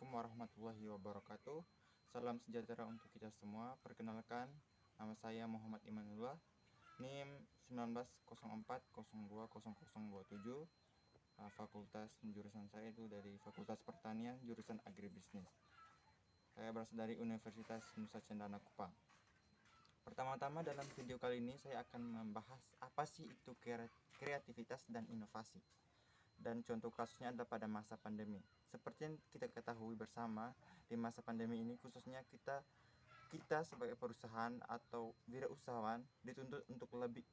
Assalamualaikum warahmatullahi wabarakatuh. Salam sejahtera untuk kita semua. Perkenalkan, nama saya Muhammad Imanullah, NIM 1904020027. Fakultas jurusan saya itu dari Fakultas Pertanian, jurusan Agribisnis. Saya berasal dari Universitas Nusa Cendana Kupang. Pertama-tama dalam video kali ini saya akan membahas apa sih itu kreativitas dan inovasi. Dan contoh kasusnya adalah pada masa pandemi. Seperti yang kita ketahui bersama, di masa pandemi ini khususnya kita sebagai perusahaan atau wirausahawan dituntut untuk lebih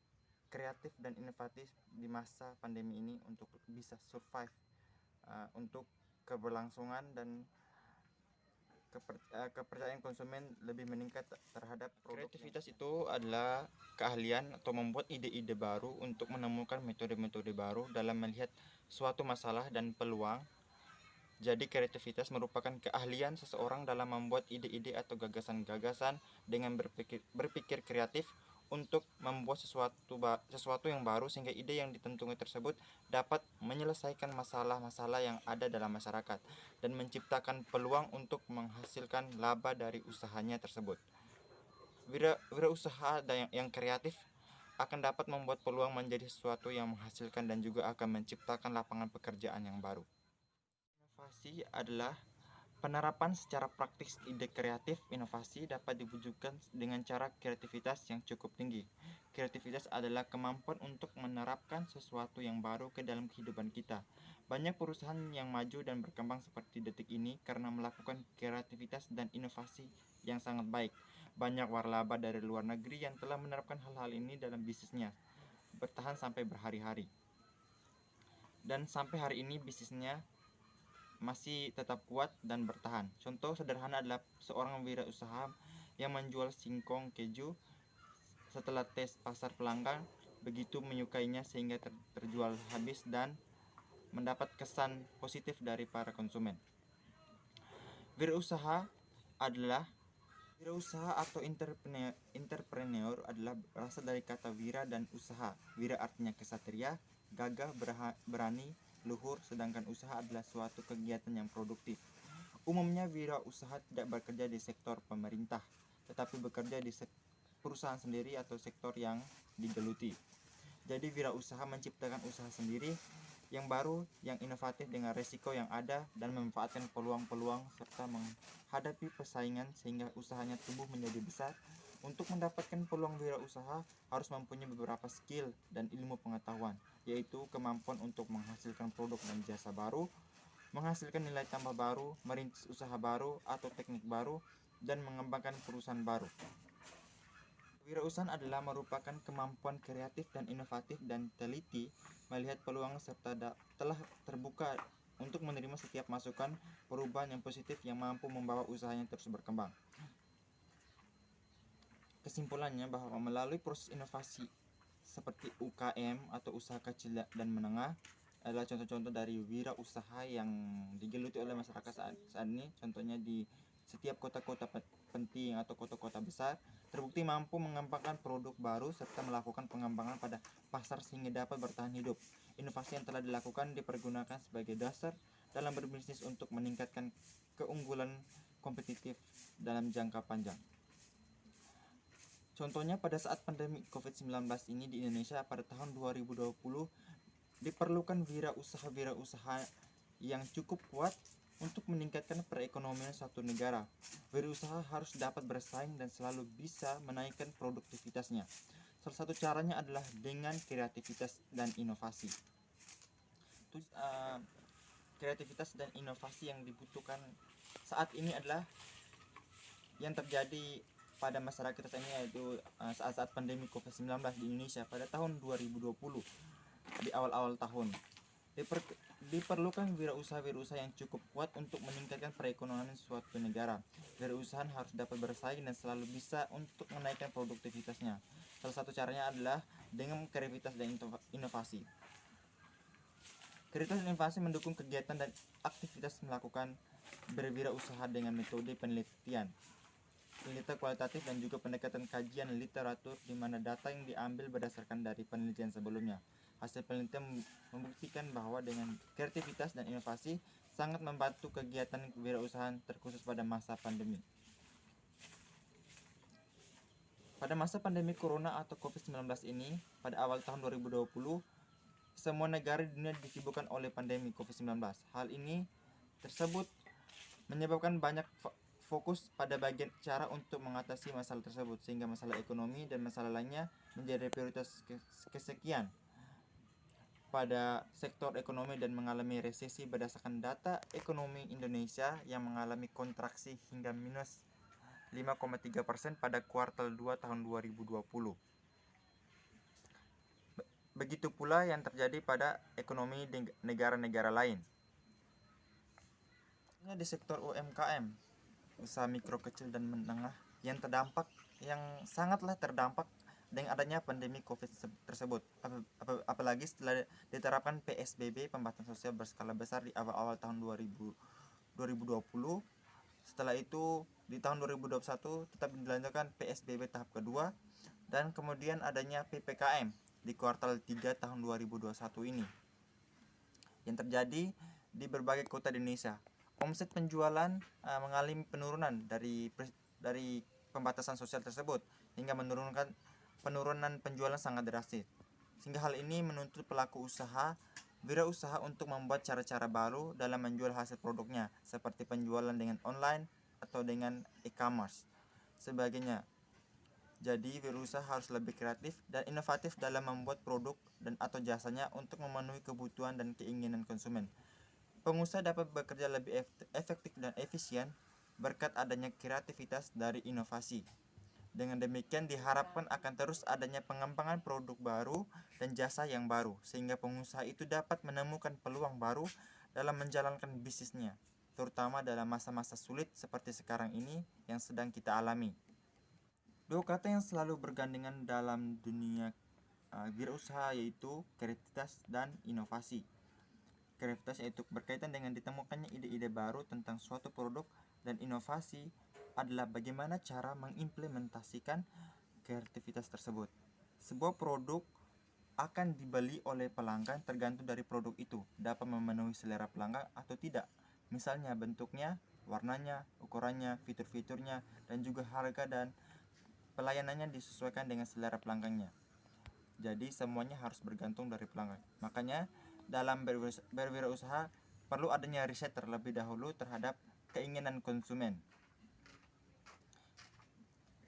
kreatif dan inovatif di masa pandemi ini untuk bisa survive, untuk keberlangsungan dan kepercayaan konsumen lebih meningkat terhadap produk. Kreativitas itu adalah keahlian atau membuat ide-ide baru untuk menemukan metode-metode baru dalam melihat suatu masalah dan peluang. Jadi kreativitas merupakan keahlian seseorang dalam membuat ide-ide atau gagasan-gagasan dengan berpikir kreatif untuk membuat sesuatu yang baru sehingga ide yang ditentukan tersebut dapat menyelesaikan masalah-masalah yang ada dalam masyarakat dan menciptakan peluang untuk menghasilkan laba dari usahanya tersebut. Wirausaha yang kreatif akan dapat membuat peluang menjadi sesuatu yang menghasilkan dan juga akan menciptakan lapangan pekerjaan yang baru. Inovasi adalah penerapan secara praktis ide kreatif. Inovasi dapat diwujudkan dengan cara kreativitas yang cukup tinggi. Kreativitas adalah kemampuan untuk menerapkan sesuatu yang baru ke dalam kehidupan kita. Banyak perusahaan yang maju dan berkembang seperti detik ini karena melakukan kreativitas dan inovasi yang sangat baik. Banyak waralaba dari luar negeri yang telah menerapkan hal-hal ini dalam bisnisnya, bertahan sampai berhari-hari. Dan sampai hari ini bisnisnya masih tetap kuat dan bertahan. Contoh sederhana adalah seorang wirausaha yang menjual singkong keju. Setelah tes pasar pelanggan, begitu menyukainya sehingga terjual habis dan mendapat kesan positif dari para konsumen. Wirausaha atau entrepreneur adalah berasal dari kata wira dan usaha. Wira artinya kesatria, gagah, berani, luhur, sedangkan usaha adalah suatu kegiatan yang produktif. Umumnya wirausaha tidak bekerja di sektor pemerintah, tetapi bekerja di perusahaan sendiri atau sektor yang digeluti. Jadi wirausaha menciptakan usaha sendiri yang baru, yang inovatif dengan resiko yang ada dan memanfaatkan peluang-peluang serta menghadapi persaingan sehingga usahanya tumbuh menjadi besar. Untuk mendapatkan peluang wirausaha harus mempunyai beberapa skill dan ilmu pengetahuan, yaitu kemampuan untuk menghasilkan produk dan jasa baru, menghasilkan nilai tambah baru, merintis usaha baru atau teknik baru, dan mengembangkan perusahaan baru. Wirausaha adalah merupakan kemampuan kreatif dan inovatif dan teliti melihat peluang serta telah terbuka untuk menerima setiap masukan perubahan yang positif yang mampu membawa usahanya terus berkembang. Kesimpulannya bahwa melalui proses inovasi seperti UKM atau usaha kecil dan menengah adalah contoh-contoh dari wirausaha yang digeluti oleh masyarakat saat ini. Contohnya di setiap kota-kota penting atau kota-kota besar terbukti mampu mengembangkan produk baru serta melakukan pengembangan pada pasar sehingga dapat bertahan hidup. Inovasi yang telah dilakukan dipergunakan sebagai dasar dalam berbisnis untuk meningkatkan keunggulan kompetitif dalam jangka panjang. Contohnya pada saat pandemi COVID-19 ini di Indonesia pada tahun 2020 diperlukan wirausaha yang cukup kuat untuk meningkatkan perekonomian suatu negara. Wirausaha harus dapat bersaing dan selalu bisa menaikkan produktivitasnya. Salah satu caranya adalah dengan kreativitas dan inovasi. Kreativitas dan inovasi yang dibutuhkan saat ini adalah yang terjadi pada masyarakat kita ini, yaitu saat-saat pandemi COVID-19 di Indonesia pada tahun 2020 di awal-awal tahun. Diperlukan wirausaha yang cukup kuat untuk meningkatkan perekonomian suatu negara. Wirausaha harus dapat bersaing dan selalu bisa untuk menaikkan produktivitasnya. Salah satu caranya adalah dengan kreativitas dan inovasi. Kreativitas dan inovasi mendukung kegiatan dan aktivitas melakukan berwirausaha dengan metode penelitian kualitatif dan juga pendekatan kajian literatur di mana data yang diambil berdasarkan dari penelitian sebelumnya. Hasil penelitian membuktikan bahwa dengan kreativitas dan inovasi sangat membantu kegiatan kewirausahaan terkhusus pada masa pandemi. Pada masa pandemi Corona atau COVID-19 ini, pada awal tahun 2020, semua negara di dunia disibukkan oleh pandemi COVID-19. Hal ini tersebut menyebabkan banyak fokus pada bagian cara untuk mengatasi masalah tersebut, sehingga masalah ekonomi dan masalah lainnya menjadi prioritas kesekian pada sektor ekonomi dan mengalami resesi berdasarkan data ekonomi Indonesia yang mengalami kontraksi hingga minus 5,3% pada kuartal 2 tahun 2020. Begitu pula yang terjadi pada ekonomi negara-negara lain. Di sektor UMKM, usaha mikro, kecil, dan menengah yang sangatlah terdampak dengan adanya pandemi COVID tersebut, apalagi setelah diterapkan PSBB, pembatasan sosial berskala besar, di awal-awal tahun 2020. Setelah itu di tahun 2021 tetap dilanjutkan PSBB tahap kedua, dan kemudian adanya PPKM di kuartal 3 tahun 2021 ini. Yang terjadi di berbagai kota di Indonesia, omset penjualan mengalami penurunan dari pembatasan sosial tersebut, hingga penurunan penjualan sangat drastis. Sehingga hal ini menuntut pelaku wirausaha untuk membuat cara-cara baru dalam menjual hasil produknya, seperti penjualan dengan online atau dengan e-commerce sebagainya. Jadi wirausaha harus lebih kreatif dan inovatif dalam membuat produk dan atau jasanya untuk memenuhi kebutuhan dan keinginan konsumen. Pengusaha dapat bekerja lebih efektif dan efisien berkat adanya kreativitas dari inovasi. Dengan demikian diharapkan akan terus adanya pengembangan produk baru dan jasa yang baru, sehingga pengusaha itu dapat menemukan peluang baru dalam menjalankan bisnisnya, terutama dalam masa-masa sulit seperti sekarang ini yang sedang kita alami. Dua kata yang selalu bergandengan dalam dunia wirausaha yaitu kreativitas dan inovasi. Kreativitas yaitu berkaitan dengan ditemukannya ide-ide baru tentang suatu produk, dan inovasi adalah bagaimana cara mengimplementasikan kreativitas tersebut. Sebuah produk akan dibeli oleh pelanggan tergantung dari produk itu dapat memenuhi selera pelanggan atau tidak. Misalnya bentuknya, warnanya, ukurannya, fitur-fiturnya, dan juga harga dan pelayanannya disesuaikan dengan selera pelanggannya. Jadi semuanya harus bergantung dari pelanggan. Makanya dalam berwirausaha perlu adanya riset terlebih dahulu terhadap keinginan konsumen.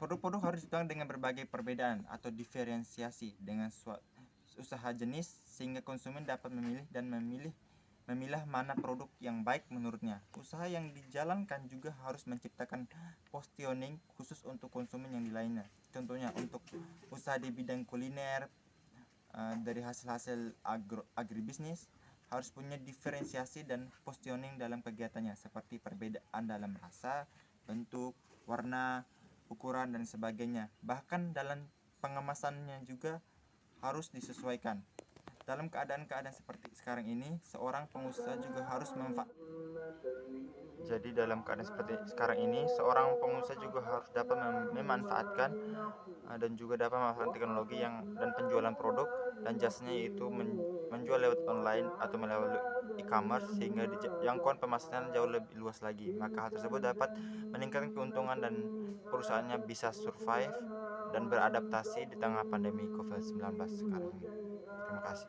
Produk-produk harus ditangani dengan berbagai perbedaan atau diferensiasi dengan usaha jenis, sehingga konsumen dapat memilih dan memilah mana produk yang baik menurutnya. Usaha yang dijalankan juga harus menciptakan positioning khusus untuk konsumen yang lainnya. Contohnya untuk usaha di bidang kuliner, dari hasil-hasil agribisnis harus punya diferensiasi dan positioning dalam kegiatannya, seperti perbedaan dalam rasa, bentuk, warna, ukuran, dan sebagainya. Bahkan dalam pengemasannya juga harus disesuaikan. Dalam keadaan-keadaan seperti sekarang ini, seorang pengusaha juga harus dapat memanfaatkan dan juga dapat memanfaatkan teknologi dan penjualan produk dan jasanya, yaitu menjual lewat online atau melalui e-commerce, sehingga jangkauan pemasaran jauh lebih luas lagi. Maka hal tersebut dapat meningkatkan keuntungan dan perusahaannya bisa survive dan beradaptasi di tengah pandemi COVID-19 sekarang ini. Terima kasih.